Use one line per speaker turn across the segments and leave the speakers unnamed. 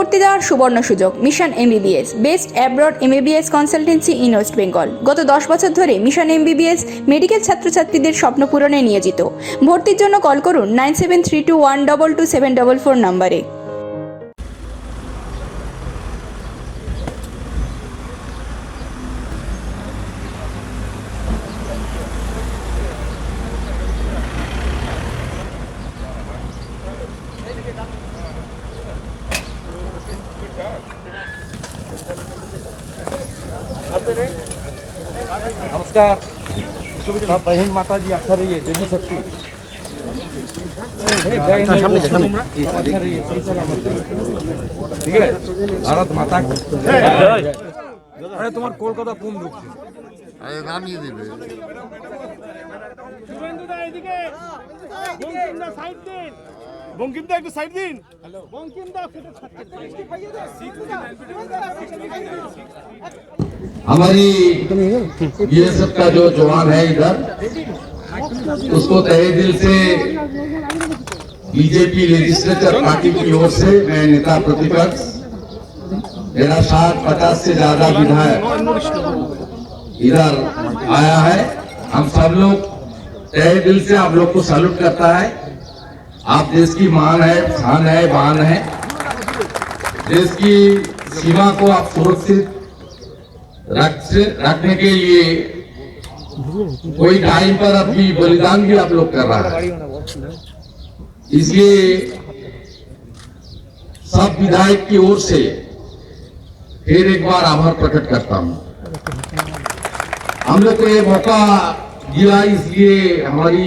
ভর্তি দেওয়ার সুবর্ণ সুযোগ। Mission MBBS, best abroad MBBS consultancy in West Bengal. গত 10 বছর ধরে মিশন এমবিবিএস মেডিকেল ছাত্রছাত্রীদের স্বপ্ন পূরণে নিয়োজিত। ভর্তির জন্য কল করুন 9732122744 নম্বরে।
नमस्कार सब बहन माता जी अच्छा रहिए देवी शक्ति ठीक है। भारत माता की अरे तुम्हार कोलकाता कौन लोग
আরে নামিয়ে দেবে
বঙ্কিমদা একটু সাইড দিন। বঙ্কিমদা
हमारी बीएसएफ का जो जवान है इधर, उसको तहे दिल से बीजेपी लेजिस्लेचर पार्टी की ओर से मैं नेता प्रतिपक्ष, मेरा 60-50 से ज्यादा विधायक इधर आया है। हम सब लोग तहे दिल से आप लोग को सैल्यूट करता है। आप देश की मान है, शान है, बान है। देश की सीमा को आप सुरक्षित रखने के लिए कोई टाइम पर अपनी बलिदान भी आप लोग कर रहा है। इसलिए सब विधायक की ओर से फिर एक बार आभार प्रकट करता हूं। हम लोग को ये मौका दिया, इसलिए हमारी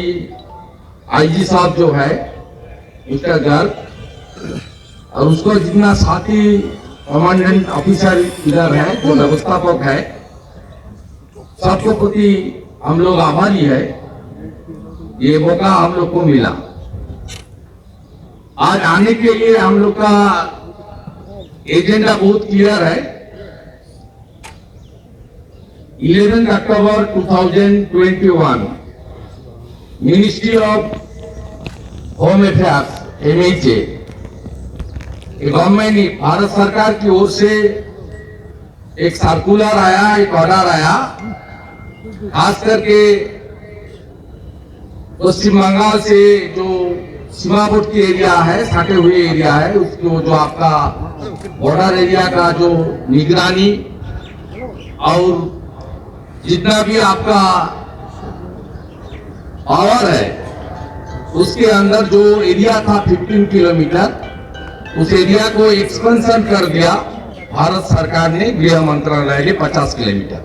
आईजी साहब जो है उसका घर और उसको जितना साथी कमांडेंट ऑफिसर इधर है, जो व्यवस्थापक है, सबके प्रति हम लोग आभारी है। ये मौका हम लोग को मिला। आज आने के लिए हम लोग का एजेंडा बहुत क्लियर है। 11 अक्टूबर 2021 ministry of home affairs MHA government Bharat सरकार की ओर से एक सर्कुलर आया, एक ऑर्डर आया, खास करके पश्चिम बंगाल से जो सीमावर्ती एरिया है, सटे हुए एरिया है, उसको जो आपका बॉर्डर एरिया का जो निगरानी और जितना भी आपका पावर है, उसके अंदर जो एरिया था 15 किलोमीटर, उस एरिया को एक्सपेंशन कर दिया भारत सरकार ने, गृह मंत्रालय ने 50 किलोमीटर।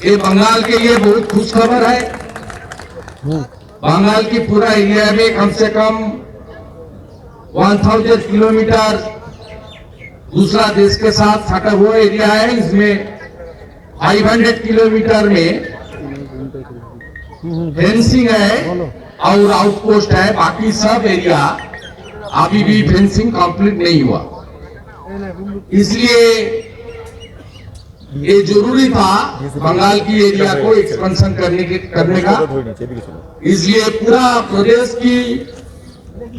ये बंगाल के लिए बहुत खुश खबर है। बंगाल की पूरा एरिया में कम से कम 1000 किलोमीटर दूसरा देश के साथ सटा हुआ एरिया है। इसमें 500 किलोमीटर में फेंसिंग है और आउटपोस्ट है। बाकी सब एरिया अभी भी फेंसिंग कंप्लीट नहीं हुआ। इसलिए ये जरूरी था बंगाल की एरिया को एक्सपेंशन करने का। इसलिए पूरा प्रदेश की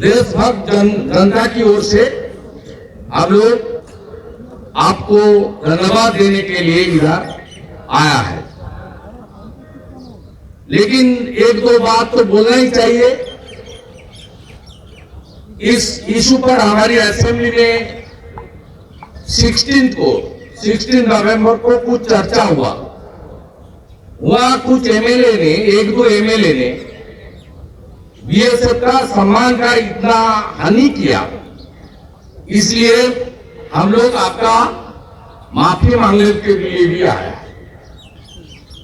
देशभक्त जनता की ओर से हम लोग आपको धन्यवाद देने के लिए इधर आया है। लेकिन एक दो बात तो बोलना ही चाहिए। इस इशू पर हमारी असेंबली में 16 नवंबर को कुछ चर्चा हुआ। कुछ एमएलए ने, एक दो एमएलए ने बीएसएफ का सम्मान का इतना हानि किया, इसलिए हम लोग आपका माफी मांगने के लिए भी आया।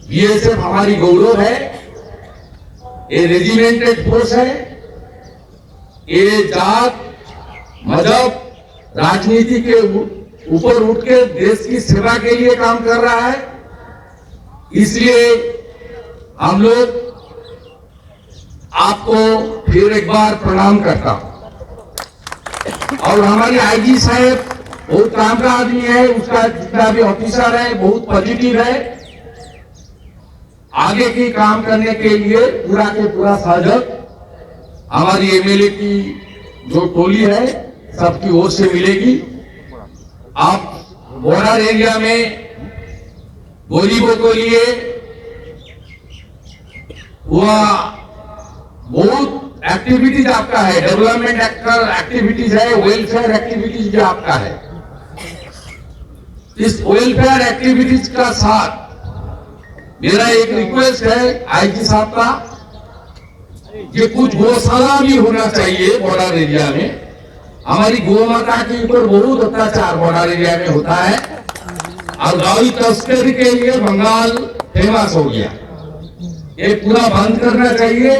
बीएसएफ हमारी गौरव है, ये रेजिमेंटेड फोर्स है। ये जात मजहब राजनीति के ऊपर उठ के देश की सेवा के लिए काम कर रहा है। इसलिए हम लोग आपको फिर एक बार प्रणाम करता हूं। और हमारी आईजी साहब बहुत काम का आदमी है, उसका जितना भी ऑफिसर है बहुत पॉजिटिव है। आगे की काम करने के लिए पूरा के पूरा सहयोग हमारी एमएलए की जो टोली है सबकी ओर से मिलेगी। आप बॉर्डर एरिया में गरीबों के लिए वह बहुत एक्टिविटीज आपका है, डेवलपमेंट एक्टिविटीज है, वेलफेयर एक्टिविटीज भी आपका है। इस वेलफेयर एक्टिविटीज का साथ मेरा एक रिक्वेस्ट है आईजी साहब का कि कुछ गौशाला भी होना चाहिए बॉर्डर एरिया में। हमारी गौ माता के ऊपर बहुत अत्याचार बॉर्डर एरिया में होता है और गाड़ी तस्करी के लिए बंगाल फेमस हो गया। ये पूरा बंद करना चाहिए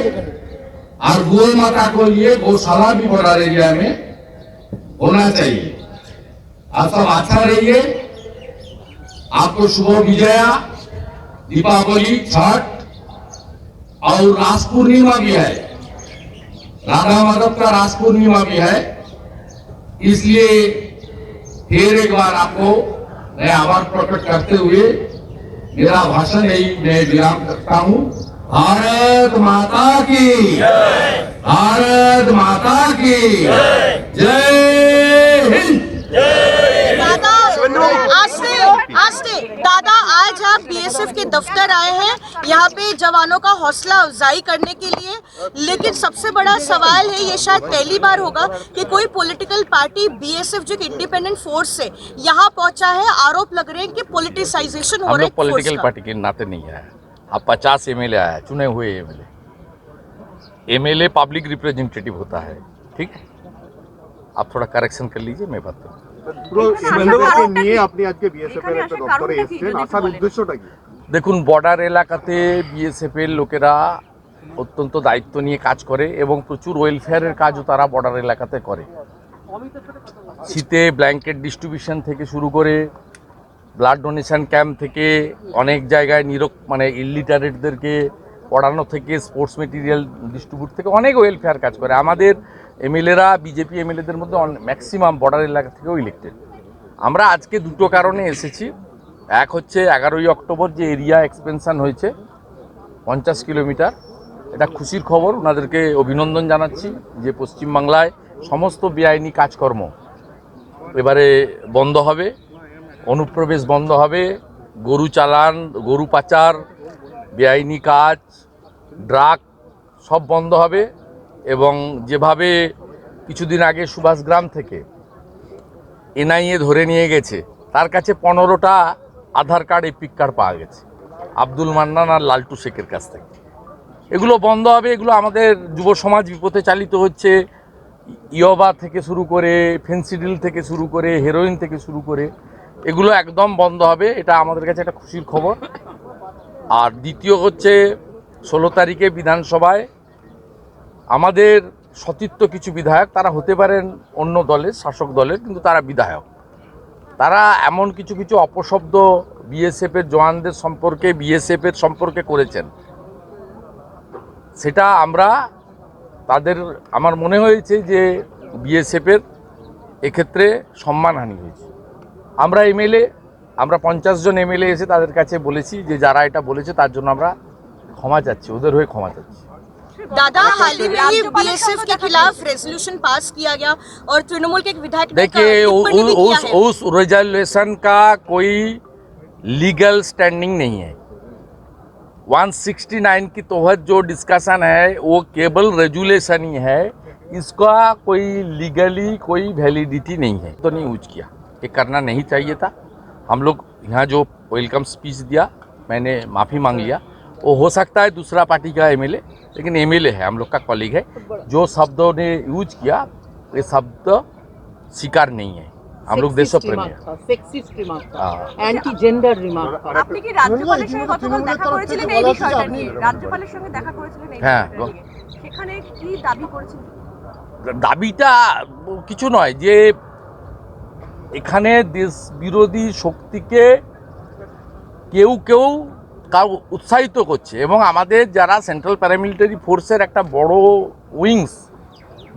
और गौ माता को लिए गौशाला भी बॉर्डर एरिया में होना चाहिए। आप सब अच्छा रहिए। आपको शुभ विजया, दीपावली, छठ और रास पूर्णिमा भी है, राधा माधव का रास पूर्णिमा भी है। इसलिए फिर एक बार आपको मैं आभार प्रकट करते हुए मेरा भाषण यही मैं विराम करता हूं। भारत माता की, भारत माता की जय हिंद।
दादा, आज आप बीएसएफ के दफ्तर आए हैं यहाँ पे जवानों का हौसला अफजाई करने के लिए, लेकिन सबसे बड़ा सवाल है, ये शायद पहली बार होगा कि कोई पॉलिटिकल पार्टी बीएसएफ जो एक इंडिपेंडेंट फोर्स है यहाँ पहुंचा है। आरोप लग रहे हैं कि पॉलिटिसाइजेशन हो रहा है।
पॉलिटिकल पार्टी के नाते नहीं आया। अब 50 एमएलए आया, चुने हुए एमएलए पब्लिक रिप्रेजेंटेटिव होता है, ठीक है। आप थोड़ा करेक्शन कर लीजिए, मैं बात करूँ। দেখুন, বর্ডার এলাকাতে বিএসএফের লোকেরা অত্যন্ত দায়িত্ব নিয়ে কাজ করে এবং প্রচুর ওয়েলফেয়ারের কাজও তারা বর্ডার এলাকাতে করে। শীতে ব্ল্যাঙ্কেট ডিস্ট্রিবিউশন থেকে শুরু করে ব্লাড ডোনেশন ক্যাম্প থেকে অনেক জায়গায় মানে ইলিটারেটদেরকে পড়ানো থেকে স্পোর্টস মেটেরিয়াল ডিস্ট্রিবিউট থেকে অনেক ওয়েলফেয়ার কাজ করে। আমাদের এমএলএরা বিজেপি এমএলএদের মধ্যে ম্যাক্সিমাম বর্ডার এলাকা থেকেও ইলেক্টেড। আমরা আজকে দুটো কারণে এসেছি। এক হচ্ছে 11ই অক্টোবর যে এরিয়া এক্সপেনশন হয়েছে 50 কিলোমিটার, এটা খুশির খবর। ওনাদেরকে অভিনন্দন জানাচ্ছি যে পশ্চিমবাংলায় সমস্ত বেআইনি কাজকর্ম এবারে বন্ধ হবে, অনুপ্রবেশ বন্ধ হবে, গরু চালান, গরু পাচার, বেআইনি কাজ, ড্রাগ সব বন্ধ হবে। এবং যেভাবে কিছুদিন আগে সুভাষগ্রাম থেকে এনআইএ ধরে নিয়ে গেছে, তার কাছে 15টা আধার কার্ড, এপিক কার্ড পাওয়া গেছে আব্দুল মান্নান আর লালটু শেখের কাছ থেকে। এগুলো বন্ধ হবে। এগুলো আমাদের যুব সমাজ বিপথে চালিত হচ্ছে। ইয়াবা থেকে শুরু করে, ফেন্সিডিল থেকে শুরু করে, হেরোইন থেকে শুরু করে এগুলো একদম বন্ধ হবে। এটা আমাদের কাছে একটা খুশির খবর। আর দ্বিতীয় হচ্ছে 16 তারিখে বিধানসভায় আমাদের সতীর্থ কিছু বিধায়ক, তারা হতে পারেন অন্য দলের, শাসক দলের, কিন্তু তারা বিধায়ক, তারা এমন কিছু কিছু অপশব্দ বিএসএফের জওয়ানদের সম্পর্কে, বিএসএফের সম্পর্কে করেছেন। সেটা আমরা তাদের, আমার মনে হয়েছে যে বিএসএফের এক্ষেত্রে সম্মানহানি হয়েছে। আমরা এমএলএ, আমরা 50 জন এমএলএ এসে তাদের কাছে বলেছি যে যারা এটা বলেছে তার জন্য আমরা ক্ষমা চাচ্ছি, ওদের হয়ে ক্ষমা চাচ্ছি।
दादा, हाल ही में ही बीएसएफ के खिलाफ रेजोल्यूशन पास किया गया और तृणमूल के एक विधायक ने
देखिए उस रेजोल्यूशन का कोई लीगल स्टैंडिंग नहीं है। 169 की तहत जो डिस्कशन है वो केवल रेजुलेशन ही है, इसका कोई लीगली कोई वैलिडिटी नहीं है। तो नहीं यूज किया, ये करना नहीं चाहिए था। हम लोग यहाँ जो वेलकम स्पीच दिया, मैंने माफ़ी मांग लिया। वो हो सकता है दूसरा पार्टी का एमएलए, लेकिन एमएलए है, हम लोग का कॉलीग है। जो शब्दों ने यूज किया ये शब्द स्वीकार नहीं है। हम लोग देशप्रेमी हैं।
Sexist remark, anti gender remark.
আপনি কি রাজ্যপালের সঙ্গে গতকাল দেখা করেছিলেন এই বিষয়টা নিয়ে? রাজ্যপালের সঙ্গে দেখা করেছিলেন এই
হ্যাঁ,
সেখানে কি দাবি করেছিলেন?
দাবিটা কিছু নয়, যে এখানে দেশ বিরোধী শক্তিকে কেউ কেউ উৎসাহিত করছে এবং আমাদের যারা সেন্ট্রাল প্যারামিলিটারি ফোর্সের একটা বড় উইংস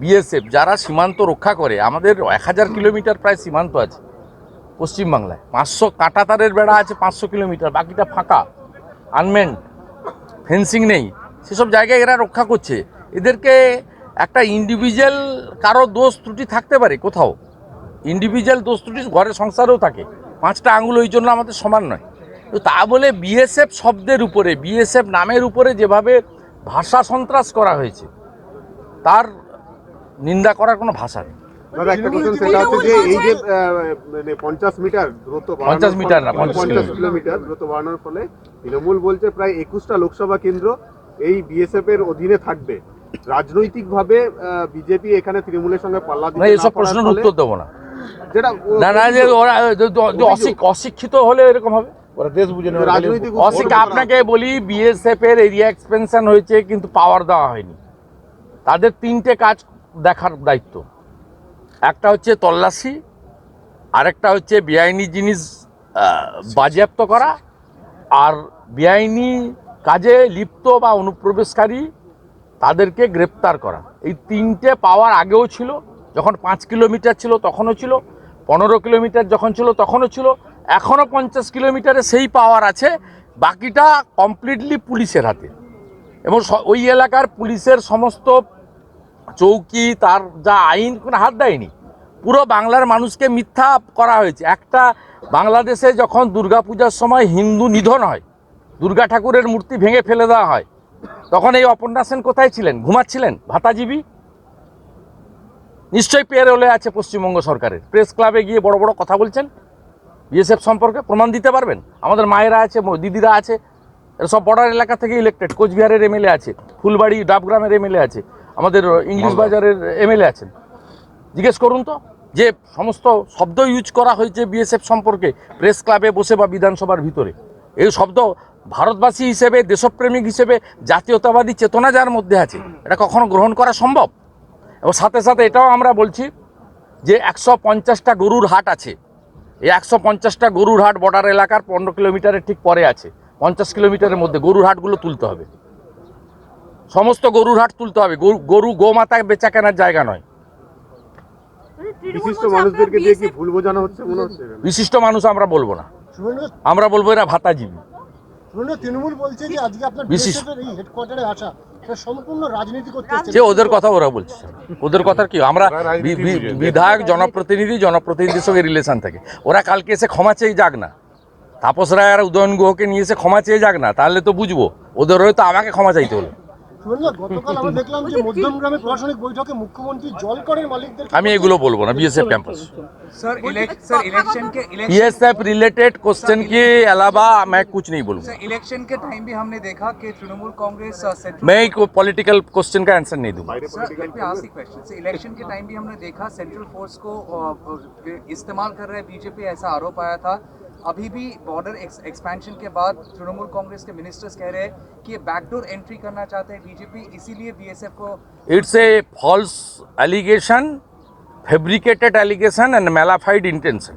বিএসএফ, যারা সীমান্ত রক্ষা করে, আমাদের 1000 কিলোমিটার প্রায় সীমান্ত আছে পশ্চিমবাংলায়। 500 কাঁটাতারের বেড়া আছে 500 কিলোমিটার, বাকিটা ফাঁকা, আনমেন্ড, ফেন্সিং নেই। সেসব জায়গায় এরা রক্ষা করছে। এদেরকে একটা ইন্ডিভিজুয়াল কারো দোষ ত্রুটি থাকতে পারে কোথাও, ইন্ডিভিজুয়াল দোষ ত্রুটি ঘরের সংসারেও থাকে, 5টা আঙুল ওই জন্য আমাদের সমান নয়। তো তা বলে বিএসএফ শব্দের উপরে, বিএসএফ নামের উপরে যেভাবে ভাষা সন্ত্রাস করা হয়েছে, তার নিন্দা করার কোনো ভাষা নেই।
দাদা একটা কোশ্চেন, সেটা হচ্ছে যে এই যে মানে 50 মিটার দ্রুত
50 মিটার না,
50 কিলোমিটার দ্রুত বাড়ানোর ফলে তৃণমূল বলছে প্রায় 21টা লোকসভা কেন্দ্র এই বিএসএফ এর অধীনে থাকবে। রাজনৈতিকভাবে বিজেপি এখানে তৃণমূলের সঙ্গে পাল্লা দিতে
না,
না
এসব
পারার
প্রশ্নের
ফলে
উত্তর দেবো না।
যেটা
না না, যে ওরা অশিক্ষিত হলে এরকম হবে।
রাজনৈতিক
আপনাকে বলি, বিএসএফ এর এরিয়া এক্সপেনশন হয়েছে কিন্তু পাওয়ার দেওয়া হয়নি। তাদের 3টে কাজ দেখার দায়িত্ব, একটা হচ্ছে তল্লাশি, আরেকটা হচ্ছে বেআইনি জিনিস বাজেয়াপ্ত করা, আর বেআইনি কাজে লিপ্ত বা অনুপ্রবেশকারী তাদেরকে গ্রেপ্তার করা। এই 3টে পাওয়ার আগেও ছিল, যখন 5 কিলোমিটার ছিল তখনও ছিল, 15 কিলোমিটার যখন ছিল তখনও ছিল, এখনও 50 কিলোমিটারে সেই পাওয়ার আছে। বাকিটা কমপ্লিটলি পুলিশের হাতে, এবং ওই এলাকার পুলিশের সমস্ত চৌকি, তার যা আইন, কোনো হাত দেয়নি। পুরো বাংলার মানুষকে মিথ্যা করা হয়েছে। একটা বাংলাদেশে যখন দুর্গাপূজার সময় হিন্দু নিধন হয়, দুর্গা ঠাকুরের মূর্তি ভেঙে ফেলে দেওয়া হয়, তখন এই অপর্ণা সেন কোথায় ছিলেন? ঘুমাচ্ছিলেন? ভাতাজীবী নিশ্চয়ই পেরোলে আছে পশ্চিমবঙ্গ সরকারের। প্রেস ক্লাবে গিয়ে বড় বড় কথা বলছেন বিএসএফ সম্পর্কে, প্রমাণ দিতে পারবেন? আমাদের মায়েরা আছে, দিদিরা আছে, এরা সব বর্ডার এলাকা থেকে ইলেক্টেড। কোচবিহারের এমএলএ আছে, ফুলবাড়ি ডাবগ্রামের এমএলএ আছে, আমাদের ইংলিশ বাজারের এমএলএ আছেন। জিজ্ঞেস করুন তো, যে সমস্ত শব্দ ইউজ করা হয়েছে বিএসএফ সম্পর্কে প্রেস ক্লাবে বসে বা বিধানসভার ভিতরে, এই শব্দ ভারতবাসী হিসেবে, দেশপ্রেমিক হিসেবে, জাতীয়তাবাদী চেতনা যার মধ্যে আছে, এটা কখনো গ্রহণ করা সম্ভব? এবং সাথে সাথে এটাও আমরা বলছি যে 150টা গরুর হাট আছে, এই 150টা গরুর হাট বর্ডার এলাকার 15 কিলোমিটারের ঠিক পরে আছে। 50 কিলোমিটারের মধ্যে গরুর হাটগুলো তুলতে হবে, সমস্ত গরুর হাট তুলতে হবে। গরু গোমাতা বেচা কেনার জায়গা নয়।
বিশিষ্ট মানুষদেরকে দিয়ে কি ভুল বোঝানো হচ্ছে মনে হচ্ছে?
বিশিষ্ট মানুষ আমরা বলবো না, আমরা বলবো এরা ভাতাজীবী।
তৃণমূল বলছে যে আজকে আপনার
বিশিষ্ট
এই হেডকোয়ার্টারে আসা এটা সম্পূর্ণ রাজনীতি করতে
যে ওদের কথা ওরা বলছে, ওদের কথা কি? আমরা বিধায়ক, জনপ্রতিনিধির সঙ্গে রিলেশন থাকে। ওরা কালকে এসে ক্ষমা চেয়ে যাক না, তাপস রায় আর উদয়ন গুহকে নিয়ে এসে ক্ষমা চেয়ে যাক না, তাহলে তো বুঝবো। ওদের হয়তো আমাকে ক্ষমা চাইতে হলো।
গতকাল আমরা দেখলাম যে মধ্যমগ্রামে প্রশাসনিক বৈঠকে মুখ্যমন্ত্রী জলকরের মালিকদের
আমি এগুলো বলবো না। बीएसएफ कैंपस
सर इलेक्शन के
बीएसएफ रिलेटेड क्वेश्चन के अलावा मैं कुछ नहीं बोलूँगा।
सर इलेक्शन के टाइम भी हमने देखा कि तृणमूल कांग्रेस
मैं पॉलिटिकल क्वेश्चन का आंसर नहीं दूंगा।
सर इलेक्शन के टाइम भी हमने देखा सेंट्रल फोर्स को इस्तेमाल कर रहे बीजेपी, ऐसा आरोप आया था। अभी भी बॉर्डर एक्सपेंशन के बाद तृणमूल कांग्रेस के मिनिस्टर्स कह रहे हैं कि ये बैकडोर एंट्री करना चाहते हैं बीजेपी, इसीलिए बीएसएफ को।
It's a false allegation, fabricated allegation and mala fide intention.